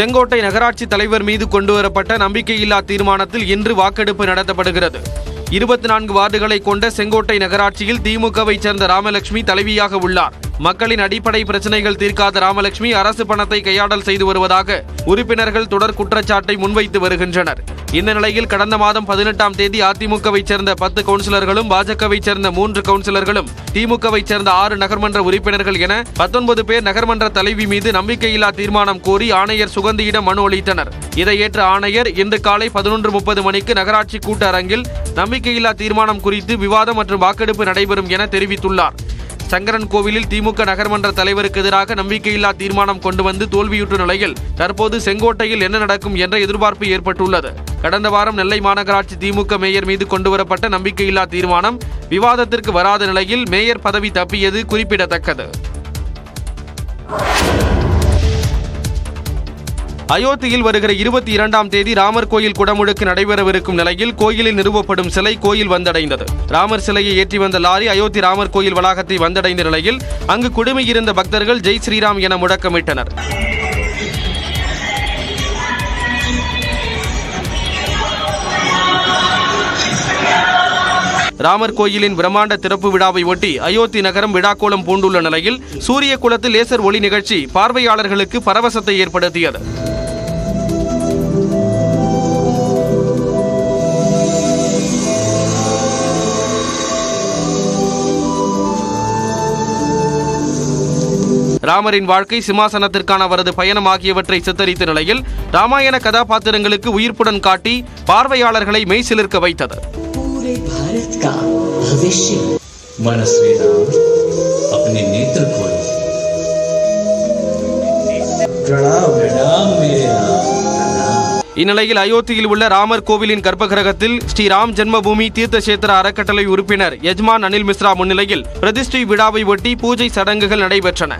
செங்கோட்டை நகராட்சி தலைவர் மீது கொண்டுவரப்பட்ட நம்பிக்கையில்லா தீர்மானத்தில் இன்று வாக்கெடுப்பு நடத்தப்படுகிறது. 24 வார்டுகளை கொண்ட செங்கோட்டை நகராட்சியில் திமுகவை சேர்ந்த ராமலட்சுமி தலைவியாக உள்ளார். மக்களின் அடிப்படை பிரச்சனைகள் தீர்க்காத ராமலட்சுமி அரசு பணத்தை கையாடல் செய்து வருவதாக உறுப்பினர்கள் தொடர் குற்றச்சாட்டை முன்வைத்து வருகின்றனர். இந்த நிலையில் கடந்த மாதம் 18ஆம் தேதி அதிமுகவை சேர்ந்த 10 கவுன்சிலர்களும், பாஜகவை சேர்ந்த 3 கவுன்சிலர்களும், திமுகவை சேர்ந்த 6 நகர்மன்ற உறுப்பினர்கள் என 19 பேர் நகர்மன்ற தலைவி மீது நம்பிக்கையில்லா தீர்மானம் கோரி ஆணையர் சுகந்தியிடம் மனு அளித்தனர். இதை ஏற்ற ஆணையர் இன்று காலை 11:30 மணிக்கு நகராட்சி கூட்ட அரங்கில் நம்பிக்கையில்லா தீர்மானம் குறித்து விவாதம் மற்றும் வாக்கெடுப்பு நடைபெறும் என தெரிவித்துள்ளார். சங்கரன் கோவிலில் திமுக நகர்மன்ற தலைவருக்கு எதிராக நம்பிக்கையில்லா தீர்மானம் கொண்டு வந்து தோல்வியுற்ற நிலையில் தற்போது செங்கோட்டையில் என்ன நடக்கும் என்ற எதிர்பார்ப்பு ஏற்பட்டுள்ளது. கடந்த வாரம் நெல்லை மாநகராட்சி திமுக மேயர் மீது கொண்டுவரப்பட்ட நம்பிக்கையில்லா தீர்மானம் விவாதத்திற்கு வராத நிலையில் மேயர் பதவி தப்பியது குறிப்பிடத்தக்கது. அயோத்தியில் வருகிற 22ஆம் தேதி ராமர் கோயில் குடமுழுக்கு நடைபெறவிருக்கும் நிலையில் கோயிலில் நிறுவப்படும் சிலை கோயில் வந்தடைந்தது. ராமர் சிலையை ஏற்றி வந்த லாரி அயோத்தி ராமர் கோயில் வளாகத்தை வந்தடைந்த நிலையில் அங்கு குழுமியிருந்த பக்தர்கள் ஜெய் ஸ்ரீராம் என முழக்கமிட்டனர். ராமர் கோயிலின் பிரம்மாண்ட திறப்பு விழாவை ஒட்டி அயோத்தி நகரம் விழாக்கோலம் பூண்டுள்ள நிலையில் சூரிய குளத்தில் லேசர் ஒளி நிகழ்ச்சி பார்வையாளர்களுக்கு பரவசத்தை ஏற்படுத்தியது. ராமரின் வாழ்க்கை, சிம்மாசனத்திற்கான அவரது பயணம் ஆகியவற்றை சித்தரித்த நிலையில் ராமாயண கதாபாத்திரங்களுக்கு உயிர்ப்புடன் காட்டி பார்வையாளர்களை மெய்சிலிர்க்க வைத்தது. இந்நிலையில் அயோத்தியில் உள்ள ராமர் கோவிலின் கர்ப்பகிரகத்தில் ஸ்ரீ ராம் ஜென்மபூமி தீர்த்தக்ஷேத்திர அறக்கட்டளை உறுப்பினர் யஜ்மான் அனில் மிஸ்ரா முன்னிலையில் பிரதிஷ்டை விழாவை ஒட்டி பூஜை சடங்குகள் நடைபெற்றன.